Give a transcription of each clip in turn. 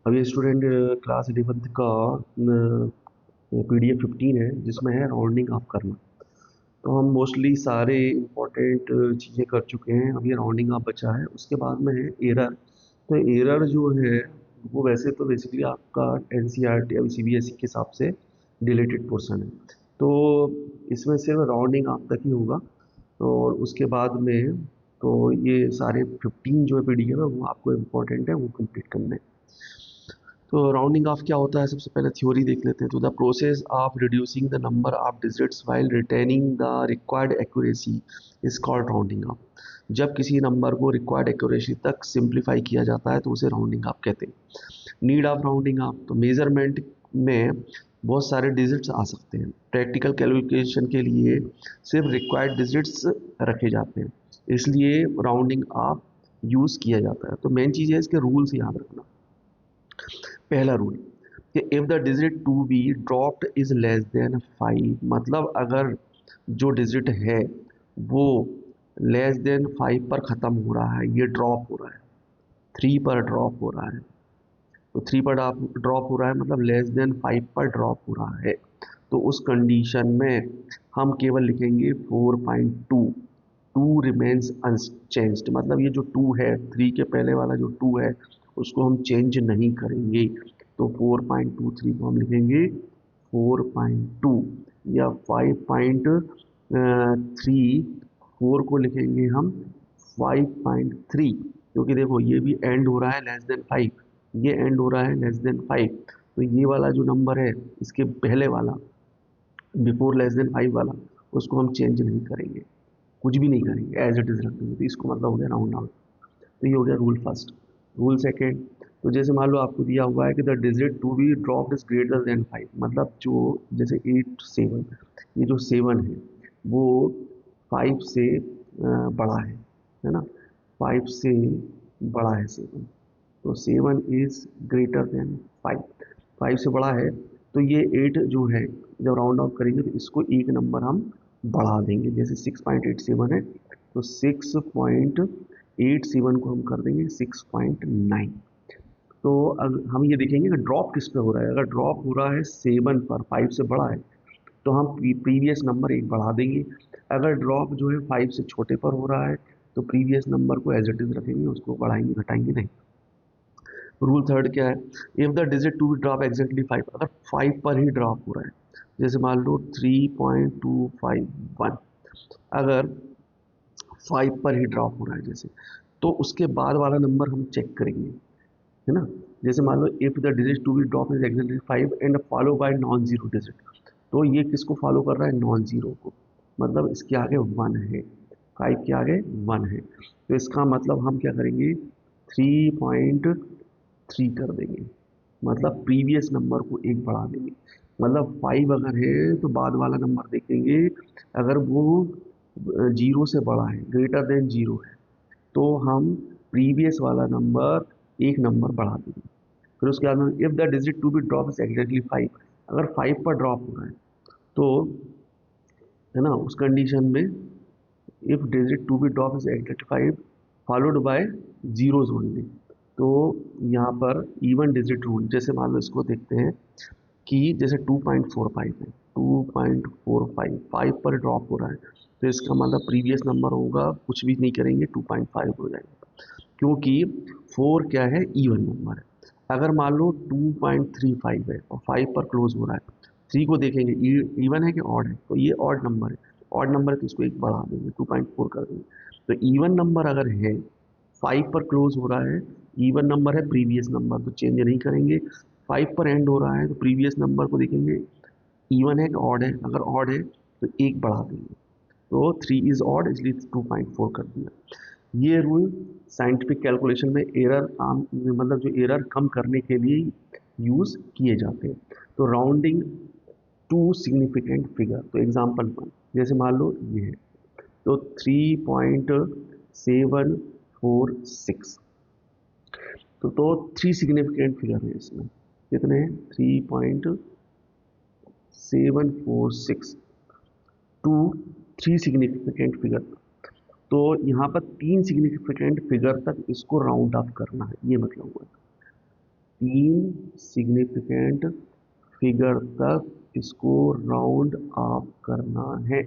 अभी student class 11th का PDF 15 है जिसमें है राउंडिंग ऑफ करना। तो हम मोस्टली सारे इम्पोर्टेंट चीज़ें कर चुके हैं, अभी राउंडिंग ऑफ बचा है। उसके बाद में है एरर। तो एरर जो है वो वैसे तो बेसिकली आपका NCERT या CBSE के हिसाब से डिलेटेड पोर्शन है, तो इसमें सिर्फ राउंडिंग ऑफ तक ही होगा। और उसके बाद में तो ये सारे 15 जो है PDF है वो आपको इम्पोर्टेंट है, वो कंप्लीट करना है। तो राउंडिंग ऑफ क्या होता है, सबसे पहले थ्योरी देख लेते हैं। तो the process of reducing the number of digits while retaining the required accuracy is called rounding off. जब किसी नंबर को रिक्वायर्ड एक्यूरेसी तक सिंप्लीफाई किया जाता है तो उसे राउंडिंग ऑफ कहते हैं। नीड ऑफ राउंडिंग ऑफ, तो मेजरमेंट में बहुत सारे डिजिट्स आ सकते हैं। प्रैक्टिकल कैलकुलेशन के लिए सिर्फ रिक्वायर्ड डिजिट्स रखे जाते हैं, इसलिए राउंडिंग ऑफ यूज़ किया जाता है। तो मेन चीज़ है इसके रूल्स याद रखना। पहला रूल कि if the digit to be dropped is less than 5, मतलब अगर जो डिजिट है वो लेस देन 5 पर ख़त्म हो रहा है, ये ड्रॉप हो रहा है, 3 पर ड्रॉप हो रहा है। तो 3 पर ड्रॉप हो रहा है मतलब लेस देन 5 पर ड्रॉप हो रहा है। तो उस कंडीशन में हम केवल लिखेंगे 4.2। 2 रिमेन्स अनचेंज्ड, मतलब ये जो 2 है, 3 के पहले वाला जो 2 है उसको हम चेंज नहीं करेंगे। तो 4.23 को हम लिखेंगे 4.2, या 5.3 4 को लिखेंगे हम 5.3, क्योंकि देखो ये भी एंड हो रहा है लेस देन 5, ये एंड हो रहा है लेस देन 5। तो ये वाला जो नंबर है इसके पहले वाला बिफोर लेस देन 5 वाला, उसको हम चेंज नहीं करेंगे, कुछ भी नहीं करेंगे, एज इट इज़ रख देंगे। तो इसको मतलब हो गया राउंड ऑफ। तो ये हो गया रूल फर्स्ट। रूल सेकेंड, तो जैसे मान लो आपको दिया हुआ है कि the digit to be dropped is greater than 5, मतलब जो जैसे 8 7, ये जो 7 है वो 5 से बड़ा है ना, 5 से बड़ा है 7। तो 7 इज ग्रेटर देन 5, 5 से बड़ा है। तो ये 8 जो है जब राउंड ऑफ करेंगे तो इसको एक नंबर हम बढ़ा देंगे। जैसे 6.87 है तो 6.87 को हम कर देंगे 6.9। तो हम ये देखेंगे कि ड्रॉप किस पे हो रहा है। अगर ड्रॉप हो रहा है 7 पर, 5 से बड़ा है, तो हम प्रीवियस नंबर एक बढ़ा देंगे। अगर ड्रॉप जो है 5 से छोटे पर हो रहा है तो प्रीवियस नंबर को एज इट इज रखेंगे, उसको बढ़ाएंगे घटाएंगे नहीं। रूल थर्ड क्या है, if the digit to drop exactly 5, अगर 5 पर ही ड्रॉप हो रहा है, जैसे मान लो 3.251, अगर 5 पर ही ड्रॉप हो रहा है जैसे, तो उसके बाद वाला नंबर हम चेक करेंगे, है ना। जैसे मान लो if the digit to be drop is exactly 5 and follow by non zero digit, तो ये किसको फॉलो कर रहा है, नॉन जीरो को, मतलब इसके आगे 1 है, 5 के आगे 1 है। तो इसका मतलब हम क्या करेंगे, 3.3 कर देंगे, मतलब प्रीवियस नंबर को एक बढ़ा देंगे। मतलब 5 अगर है तो बाद वाला नंबर देखेंगे, अगर वो जीरो से बड़ा है, ग्रेटर देन जीरो है, तो हम प्रीवियस वाला नंबर एक नंबर बढ़ा देंगे। फिर उसके बाद में if the digit to be drop is exactly 5, अगर 5 पर ड्रॉप हो रहा है तो, है ना, उस कंडीशन में if digit to be drop is exactly 5 followed by zeros only, तो यहाँ पर इवन डिजिट रूल, जैसे मान लो इसको देखते हैं कि जैसे 2.45 है, 2.45 5 पर ड्रॉप हो रहा है, तो इसका मतलब प्रीवियस नंबर होगा, कुछ भी नहीं करेंगे 2.5 हो जाएगा, क्योंकि 4 क्या है, इवन नंबर है। अगर मान लो 2.35 है और 5 पर क्लोज हो रहा है, 3 को देखेंगे इवन है कि ऑड है, तो ये ऑड नंबर है, ऑड नंबर है तो इसको एक बढ़ा देंगे, 2.4 कर देंगे। तो इवन नंबर अगर है, 5 पर क्लोज हो रहा है, इवन नंबर है, प्रीवियस नंबर तो चेंज नहीं करेंगे। 5 पर एंड हो रहा है तो प्रीवियस नंबर को देखेंगे इवन है कि ऑड है, अगर ऑड है तो एक बढ़ा देंगे। तो 3 इज ऑड, इसलिए 2.4 कर दिया। ये रूल साइंटिफिक कैलकुलेशन में एरर आम, मतलब जो एरर कम करने के लिए यूज़ किए जाते हैं। तो राउंडिंग टू सिग्निफिकेंट फिगर, तो एग्जांपल 1, जैसे मान लो ये है, तो 3.746, तो 3 सिग्निफिकेंट फिगर है इसमें, कितने हैं, 3.746 टू 3 सिग्निफिकेंट फिगर। तो यहाँ पर 3 सिग्निफिकेंट फिगर तक इसको राउंड ऑफ करना है, ये मतलब हुआ। 3 सिग्निफिकेंट फिगर तक इसको राउंड ऑफ करना है।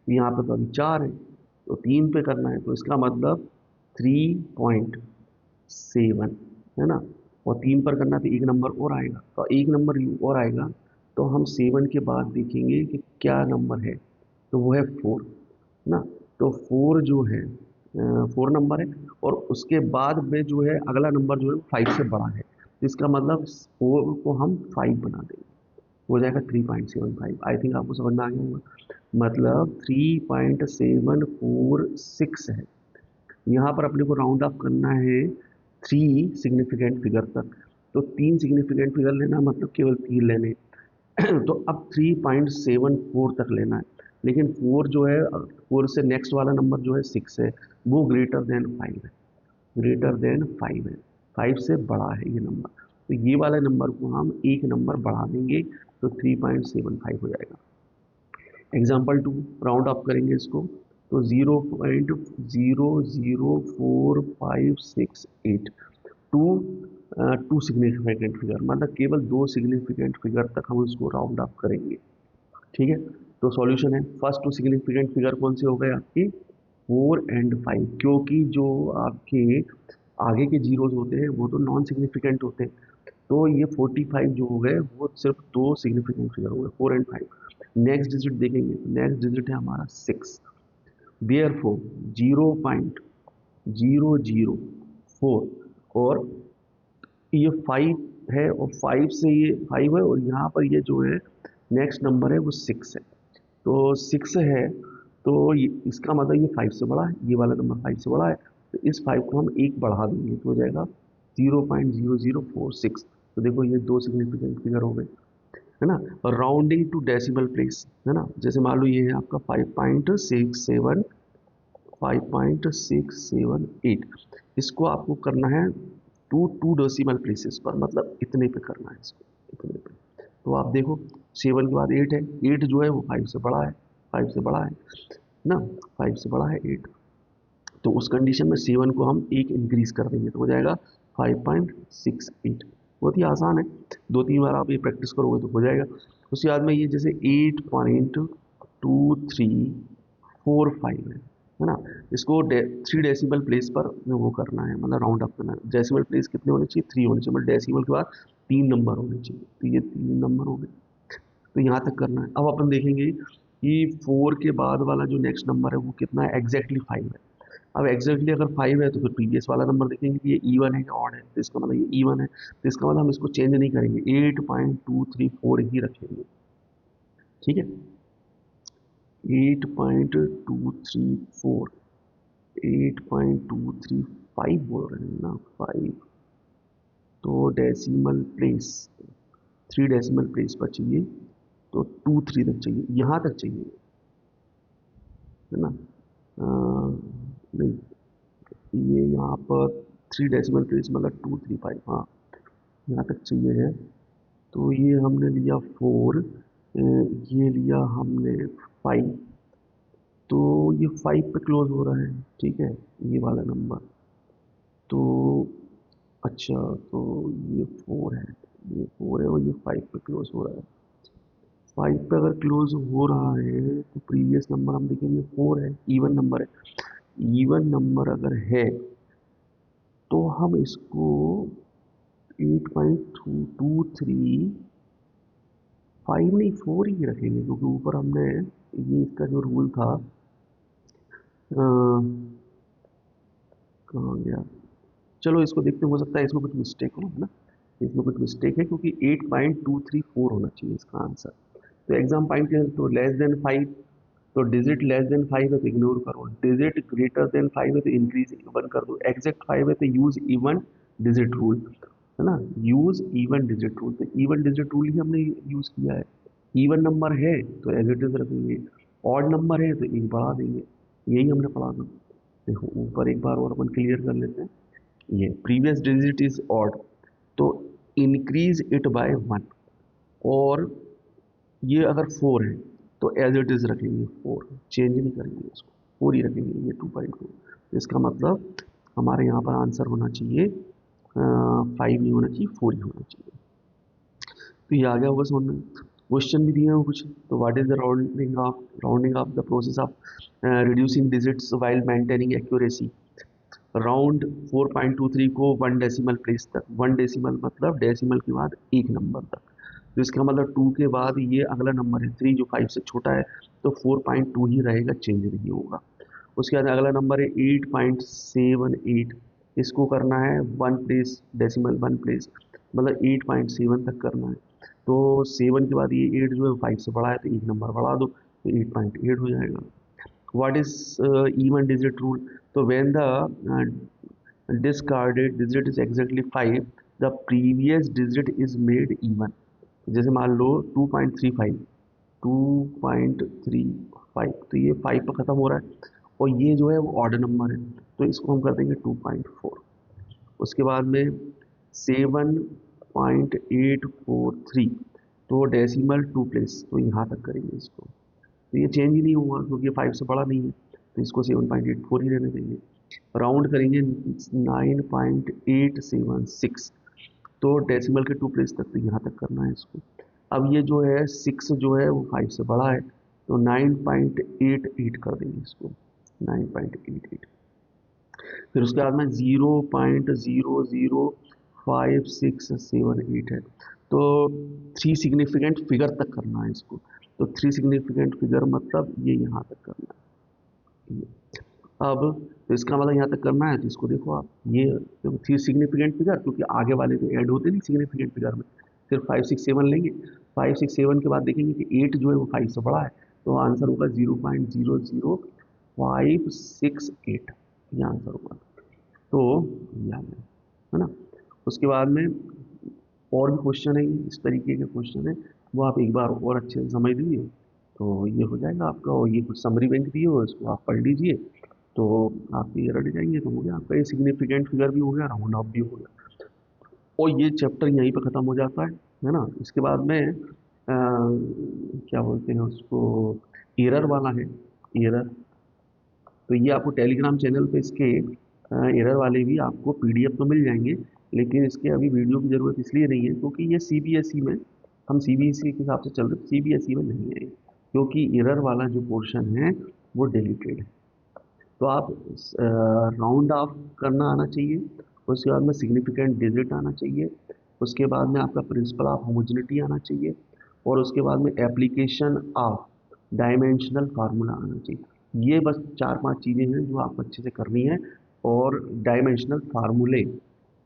यहाँ पे तो अभी 4 है, तो 3 पे करना है, तो इसका मतलब 3.7 है ना। और 3 पर करना तो एक नंबर और आएगा, तो एक नंबर और आएगा, तो हम 7 के बाद देखेंगे कि क्या नंबर है, तो वो है 4 ना। तो 4 जो है 4 नंबर है, और उसके बाद में जो है अगला नंबर जो है 5 से बड़ा है, तो इसका मतलब 4 को हम 5 बना देंगे, हो जाएगा 3.75। आई थिंक आपको समझ में आ गया होगा। मतलब 3.746 है। यहाँ पर अपने को राउंड ऑफ करना है 3 सिग्निफिकेंट फिगर तक, तो 3 सिग्निफिकेंट फिगर लेना मतलब केवल 3 लेने। तो अब 3.74 तक लेना है, लेकिन 4 जो है 4 से नेक्स्ट वाला नंबर जो है 6 है, वो ग्रेटर देन 5 है, ग्रेटर देन 5 है, 5 से बड़ा है ये नंबर। तो ये वाले नंबर को हम एक नंबर बढ़ा देंगे, तो 3.75 हो जाएगा। एग्जाम्पल 2, राउंड अप करेंगे इसको, तो 0.004568 टू 2 सिग्निफिकेंट फिगर, मतलब केवल 2 सिग्निफिकेंट फिगर तक हम इसको राउंड अप करेंगे। ठीक है, तो सॉल्यूशन है, फर्स्ट 2 सिग्निफिकेंट फिगर कौन से हो गए आपके 4 एंड 5, क्योंकि जो आपके आगे के जीरोज होते हैं वो तो नॉन सिग्निफिकेंट होते हैं, तो ये 45 जो हो गए वो सिर्फ 2 सिग्निफिकेंट फिगर हो गए 4 एंड 5। नेक्स्ट डिजिट देखेंगे, नेक्स्ट डिजिट है हमारा 6, देयरफॉर 0.004, और ये 5 है, और 5 से ये 5 है, और यहाँ पर ये जो है नेक्स्ट नंबर है वो 6 है, तो 6 है, तो इसका मतलब ये 5 से बड़ा है, ये वाला नंबर 5 से बड़ा है, तो इस 5 को हम एक बढ़ा देंगे, तो हो जाएगा 0.0046। तो देखो ये 2 सिग्निफिकेंट फिगर हो गए, है ना। और राउंडिंग टू डेसिमल प्लेस, है ना, जैसे मान लो ये है आपका 5.678, इसको आपको करना है टू डेसिमल प्लेसेस पर, मतलब इतने पे करना है इसको, इतने पे। तो आप देखो 7 के बाद 8 है, 8 जो है वो 5 से बड़ा है, 5 से बड़ा है ना, 5 से बड़ा है 8, तो उस कंडीशन में 7 को हम एक इंक्रीज कर देंगे, तो हो जाएगा 5.68। बहुत ही आसान है, 2-3 बार आप ये प्रैक्टिस करोगे तो हो जाएगा। उसके बाद में ये जैसे 8.2345 है ना, इसको 3 डेसिमल प्लेस पर वो करना है, मतलब राउंड अप करना है। डेसिमल प्लेस कितने होने चाहिए, 3 होने चाहिए, मतलब डेसिमल के बाद 3 नंबर होने चाहिए, तो ये 3 नंबर हो गए, तो यहाँ तक करना है। अब अपन देखेंगे कि 4 के बाद वाला जो नेक्स्ट नंबर है वो कितना है, एग्जैक्टली 5 है। अब एग्जैक्टली अगर 5 है तो फिर प्रीवियस वाला नंबर देखेंगे कि ये इवन है या ऑड है, तो इसका मतलब ये इवन है, तो इसका मतलब हम इसको चेंज नहीं करेंगे, 8.234 ही रखेंगे। ठीक है, 8.234, 8.235 बोल रहे हैं ना, 5, तो डेसिमल प्लेस 3 डेसिमल प्लेस पर चाहिए, तो 2 3 तक चाहिए, यहाँ तक चाहिए, है ना। नहीं, ये यहाँ पर 3 डेसिमल प्लेस मतलब 235, हाँ यहाँ तक चाहिए है। तो ये हमने लिया 4, ये लिया हमने 5, तो ये 5 पे क्लोज हो रहा है, ठीक है, ये वाला नंबर। तो अच्छा, तो ये 4 है, ये 4 है, और ये 5 पे क्लोज हो रहा है। 5 पे अगर क्लोज हो रहा है तो प्रीवियस नंबर हम देखेंगे 4 है, इवन नंबर है। इवन नंबर अगर है तो हम इसको 8.235 नहीं 4 ही रखेंगे, क्योंकि ऊपर हमने ये इसका जो रूल था कहाँ गया, चलो इसको देखते, हो सकता है इसमें कुछ मिस्टेक हो, है ना, इसमें कुछ मिस्टेक है, क्योंकि 8.234 होना चाहिए इसका आंसर। तो एग्जाम पॉइंट के तो लेस देन 5, तो डिजिट लेस देन 5 है तो इग्नोर करो, डिजिट ग्रेटर देन 5 है तो इंक्रीज 1 कर दो, एग्जैक्ट 5 है तो यूज इवन डिजिट रूल, है ना, यूज इवन डिजिट रूल, तो इवन डिजिट रूल ही हमने यूज किया है। इवन नंबर है तो एज इट इज रखेंगे, ऑड नंबर है तो एक बढ़ा देंगे, यही हमने पढ़ा था। देखो ऊपर एक बार और अपन क्लियर कर लेते हैं, ये प्रीवियस डिजिट इज ऑड, तो इंक्रीज इट बाय 1, और ये अगर 4 है तो एज इट इज रखेंगे 4, चेंज नहीं करेंगे इसको, 4 ही रखेंगे, ये 2.4। तो इसका मतलब हमारे यहाँ पर आंसर होना चाहिए 5 नहीं होना चाहिए, 4 ही होना चाहिए। तो ये आ गया होगा समझ में। क्वेश्चन भी दिए हैं कुछ। तो what is the rounding off the process of reducing digits while maintaining accuracy. Round 4.23 को 1 डेसिमल प्लेस तक, 1 डेसिमल मतलब डेसिमल के बाद एक नंबर तक। तो इसका मतलब 2 के बाद ये अगला नंबर है 3 जो 5 से छोटा है, तो 4.2 ही रहेगा, चेंज नहीं होगा। उसके बाद अगला नंबर है 8.78, इसको करना है 1 प्लेस डेसिमल 1 प्लेस, मतलब 8.7 तक करना है। तो 7 के बाद ये 8 जो है 5 से बड़ा है, तो एक नंबर बढ़ा दो, तो 8.8 हो जाएगा। What is even digit rule. तो when the discarded digit is exactly 5, the previous digit is made even। जैसे मान लो 2.35, 2.35, तो ये 5 पर ख़त्म हो रहा है और ये जो है वो ऑड नंबर है, तो इसको हम कर देंगे 2.4। उसके बाद में 7.843, तो डेसिमल 2 प्लेस, तो यहाँ तक करेंगे इसको। तो ये चेंज ही नहीं होगा क्योंकि ये 5 से बड़ा नहीं है, तो इसको 7.84 ही रहने देंगे। राउंड करेंगे 9.876, तो डेसिमल के 2 प्लेस तक, तो यहाँ तक करना है इसको। अब ये जो है 6 जो है वो 5 से बड़ा है, तो 9.88 कर देंगे इसको, 9.88। फिर उसके बाद में 0.005678 है, तो 3 सिग्निफिकेंट फिगर तक करना है इसको। तो 3 सिग्निफिकेंट फिगर मतलब ये यहाँ तक करना है। अब तो इसका मतलब यहाँ तक करना है, तो इसको देखो आप, ये देखो 3 सिग्निफिकेंट फिगर, क्योंकि आगे वाले तो ऐड होते नहीं सिग्निफिकेंट फिगर में। फिर 5 6 7 लेंगे, 5 6 7 के बाद देखेंगे कि 8 जो है वो 5 से बड़ा है, तो आंसर होगा 0.00568, ये आंसर होगा। तो ये आ गया, है ना। उसके बाद में और भी क्वेश्चन है, इस तरीके के क्वेश्चन है, वो आप एक बार और अच्छे से समझ लीजिए, तो ये हो जाएगा आपका। और ये कुछ समरी बैंक दिए हो, इसको आप पढ़ लीजिए, तो आप ये रट जाएंगे, तो हो गया आपका, ये सिग्निफिकेंट फिगर भी हो गया, राउंड ऑफ भी हो गया, और ये चैप्टर यहीं पे ख़त्म हो जाता है ना। इसके बाद में क्या बोलते हैं उसको, एरर वाला है, एरर। तो ये आपको टेलीग्राम चैनल पे इसके एरर वाले भी आपको पीडीएफ तो मिल जाएंगे, लेकिन इसके अभी वीडियो की ज़रूरत इसलिए नहीं है क्योंकि ये सीबीएसई में, हम सीबीएसई के हिसाब से चल रहे हैं, सीबीएसई में नहीं है ये, क्योंकि एरर वाला जो पोर्शन है वो डिलीटेड है। तो आप राउंड ऑफ करना आना चाहिए, उसके बाद में सिग्निफिकेंट डिजिट आना चाहिए, उसके बाद में आपका प्रिंसिपल ऑफ होमोजेनिटी आना चाहिए, और उसके बाद में एप्लीकेशन ऑफ डायमेंशनल फार्मूला आना चाहिए। ये बस 4 5 चीज़ें हैं जो आपको अच्छे से करनी है। और डायमेंशनल फार्मूले,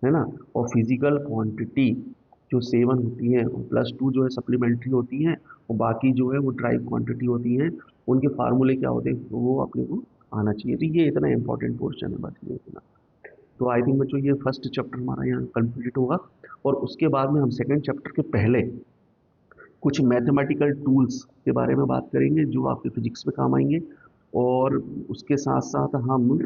है ना, और फिजिकल क्वांटिटी जो 7 होती हैं, और +2 जो है सप्लीमेंट्री होती हैं, और बाकी जो है वो ड्राइव क्वांटिटी होती हैं, उनके फार्मूले क्या होते हैं, तो वो अपने को आना चाहिए। तो ये इतना इंपॉर्टेंट पोर्शन है, बस ये इतना। तो आई थिंक बच्चों ये फर्स्ट चैप्टर हमारा यहाँ कंप्लीट होगा, और उसके बाद में हम सेकंड चैप्टर के पहले कुछ मैथमेटिकल टूल्स के बारे में बात करेंगे जो आपके फिजिक्स में काम आएंगे, और उसके साथ साथ हम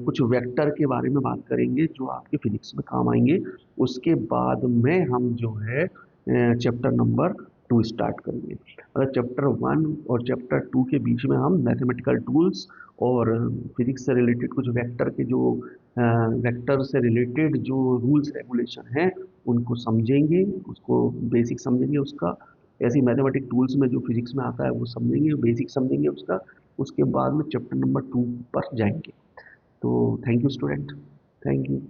कुछ वेक्टर के बारे में बात करेंगे जो आपके फिजिक्स में काम आएंगे। उसके बाद में हम जो है चैप्टर नंबर 2 स्टार्ट करेंगे। अगर चैप्टर 1 और चैप्टर 2 के बीच में हम मैथमेटिकल टूल्स और फिजिक्स से रिलेटेड कुछ वेक्टर के जो वेक्टर से रिलेटेड जो रूल्स रेगुलेशन हैं उनको समझेंगे, उसको बेसिक समझेंगे उसका। ऐसे ही मैथमेटिक टूल्स में जो फिजिक्स में आता है वो समझेंगे, बेसिक समझेंगे उसका। उसके बाद में चैप्टर नंबर 2 पर जाएंगे। तो thank you student, thank you.